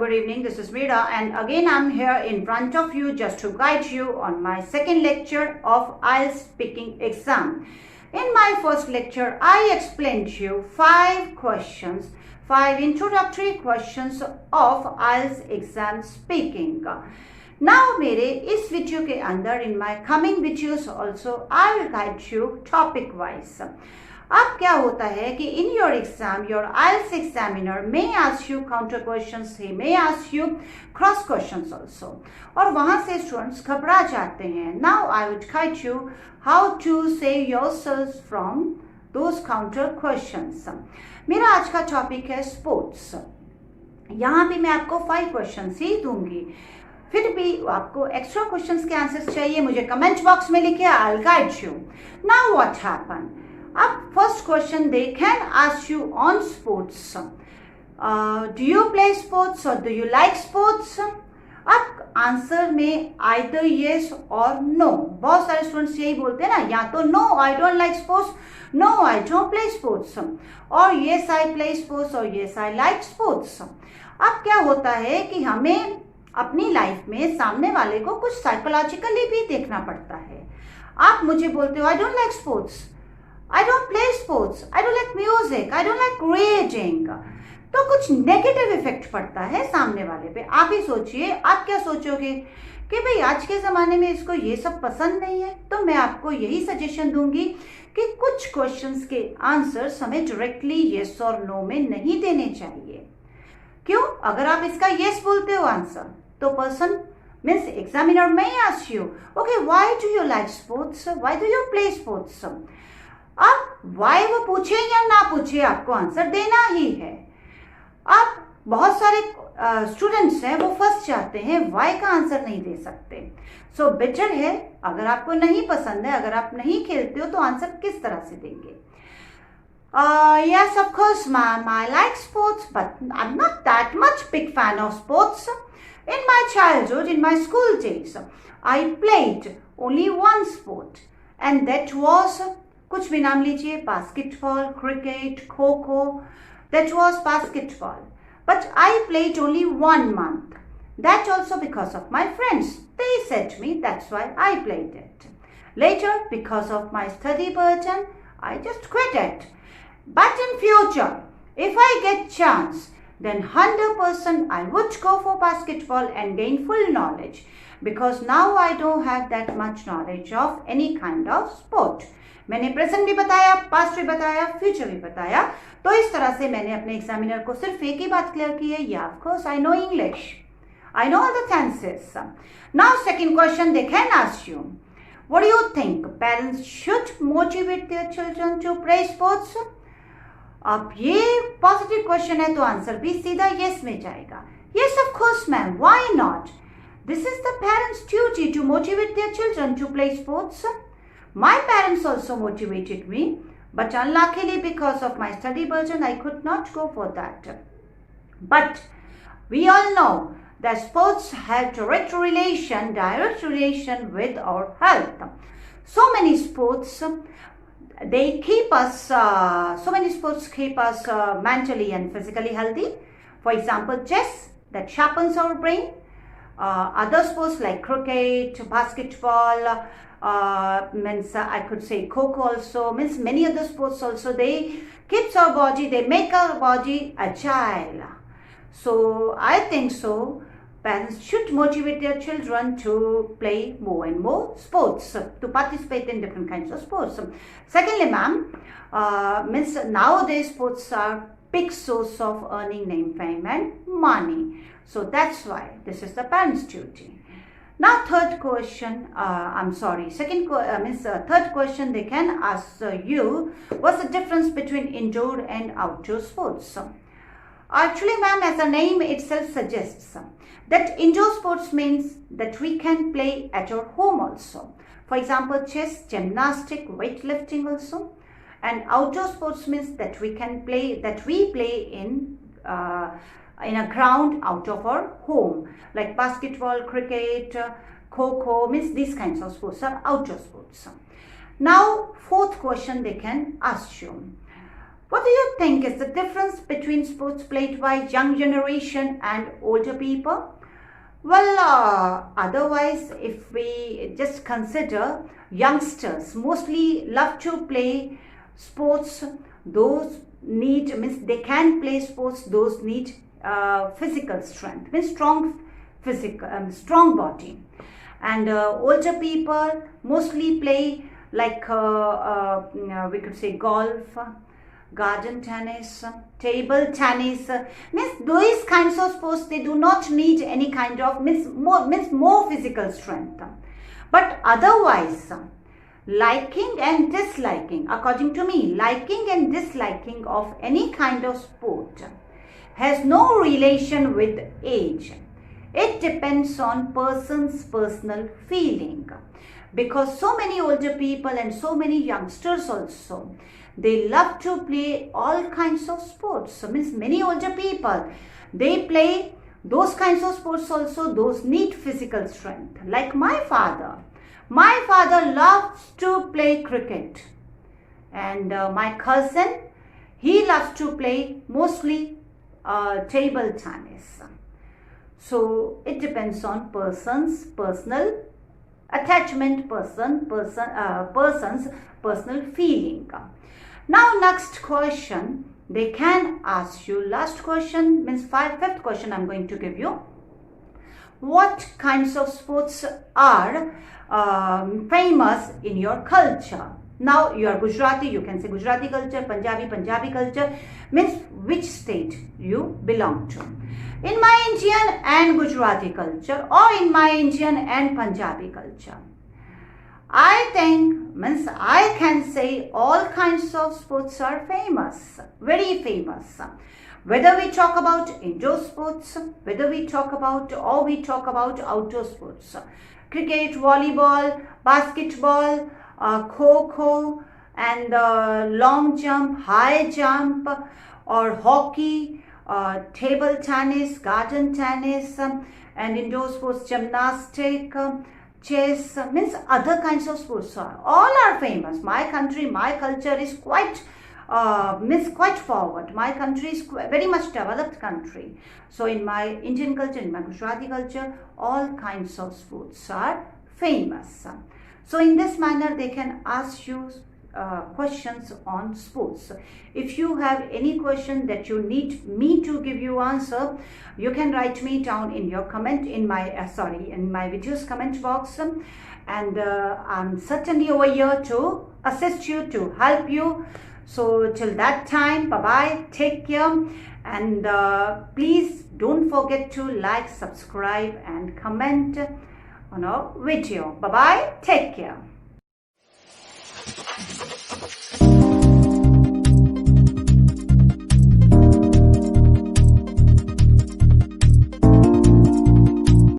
good evening. This is Meera, and again I'm here in front of you just to guide you on my second lecture of IELTS speaking exam. In my first lecture, I explained you 5 questions, 5 introductory questions of IELTS exam speaking. Now मेरे इस video के अंदर in my coming videos also I will guide you topic wise. अब क्या होता है कि in your exam, your IELTS examiner may ask you counter questions, he may ask you cross questions also. और वहाँ से students घबरा जाते हैं. Now I would guide you how to save yourselves from those counter questions. मेरा आज का topic है स्पोर्ट्स. यहाँ भी मैं आपको 5 क्वेश्चंस ही दूंगी. फिर भी आपको एक्स्ट्रा क्वेश्चंस के आंसर्स चाहिए, मुझे कमेंट बॉक्स में लिखिए. I will guide you. Now what happen. अब first question they can ask you on sports. Do you play sports और डू यू लाइक स्पोर्ट्स. अब आंसर में आइदर यस और नो. बहुत सारे स्टूडेंट्स यही बोलते हैं ना, या तो no I don't like sports, no I don't play sports, और यस आई प्ले स्पोर्ट्स और यस आई लाइक स्पोर्ट्स. अब क्या होता है कि हमें अपनी लाइफ में सामने वाले को कुछ साइकोलॉजिकली भी देखना पड़ता है. आप मुझे बोलते हो आई don't like sports, I don't play sports, I don't like music, I don't like reading. तो कुछ नेगेटिव इफेक्ट पड़ता है सामने वाले पे. आप ही सोचिए, आप क्या सोचोगे कि भाई आज के ज़माने में इसको ये सब पसंद नहीं है. तो मैं आपको यही सजेशन दूंगी कि कुछ क्वेश्चंस के आंसर्स हमें डायरेक्टली येस और नो में नहीं देने चाहिए. क्यों? अगर आप इसका येस बोलते हो आंसर, तो पर्सन मीन्स एग्जामिनर में ask you, okay why do you like sports, why do you play sports. अब वाई वो पूछे या ना पूछे, आपको आंसर देना ही है. अब बहुत सारे स्टूडेंट्स हैं वो फंस जाते हैं, वाई का आंसर नहीं दे सकते. सो बेटर है, अगर आपको नहीं पसंद है, अगर आप नहीं खेलते हो, तो आंसर किस तरह से देंगे. Yes, of course, ma'am, I like sports, but I'm not that much big fan of sports. In my childhood, in my school days, I played only one sport, and that was कुछ भी नाम लीजिए, basketball, cricket, kho kho. That was basketball. But I played only 1 month. That also because of my friends. They said me, that's why I played it. Later, because of my study burden, I just quit it. But in future, if I get chance, then 100% I would go for basketball and gain full knowledge. Because now I don't have that much knowledge of any kind of sport. मैंने present भी बताया, past भी बताया, future भी बताया. तो इस तरह से मैंने अपने एग्जामिनर को सिर्फ एक ही बात क्लियर की है, yeah of course I know English, I know all the tenses. Now second question they can ask you, what do you think parents should motivate their children to play sports. अब ये positive question है तो answer भी सीधा yes में जाएगा. Yes of course ma'am, why not. This is the parents duty to motivate their children to play sports. My parents also motivated me, but unluckily because of my study burden, I could not go for that. But we all know that sports have direct relation with our health. So many sports, they keep us, mentally and physically healthy. For example, chess, that sharpens our brain. Other sports like cricket, basketball, means I could say Coco also, means many other sports also, they keeps our body, they make our body agile. So I think so parents should motivate their children to play more and more sports, to participate in different kinds of sports. Secondly, ma'am, means nowadays sports are big source of earning name, fame and money. So that's why this is the parents' duty. Now third question, third question they can ask you, what's the difference between indoor and outdoor sports? Actually ma'am, as the name itself suggests, that indoor sports means that we can play at our home also. For example, chess, gymnastic, weightlifting also. And outdoor sports means that we play in a ground out of our home, like basketball, cricket, kho-kho, means these kinds of sports are outdoor sports. Now fourth question they can ask you, What do you think is the difference between sports played by young generation and older people? Well, otherwise, if we just consider youngsters, mostly love to play sports. Those need, means they can play sports. Those need physical strength, means strong body. And older people mostly play like we could say golf, garden tennis, table tennis, means those kinds of sports, they do not need any kind of means more physical strength. But otherwise, liking and disliking, according to me, liking and disliking of any kind of sport has no relation with age. It depends on person's personal feeling, because so many older people and so many youngsters also, they love to play all kinds of sports. So means many older people, they play those kinds of sports also. Those need physical strength. Like my father loves to play cricket, and my cousin, he loves to play mostly table tennis. So it depends on person's personal attachment, person's personal feeling. Now next question, they can ask you, last question means fifth question I'm going to give you. What kinds of sports are famous in your culture? Now you are Gujarati, you can say Gujarati culture, Punjabi culture, means which state you belong to. In my Indian and Gujarati culture, or in my Indian and Punjabi culture, I think, means I can say all kinds of sports are famous, very famous. Whether we talk about indoor sports, whether we talk about outdoor sports, cricket, volleyball, basketball, kho-kho, and long jump, high jump, or hockey, table tennis, garden tennis, and indoor sports, gymnastic, chess, means other kinds of sports all are famous. My country, my culture is quite forward. My country is very much developed country. So in my Indian culture, in my Gujarati culture, all kinds of sports are famous. So in this manner, they can ask you questions on sports. If you have any question that you need me to give you answer, you can write me down in your comment in my in my videos comment box, and I'm certainly over here to assist you, to help you. So till that time, bye bye, take care, and please don't forget to like, subscribe and comment on our video. Bye bye, take care.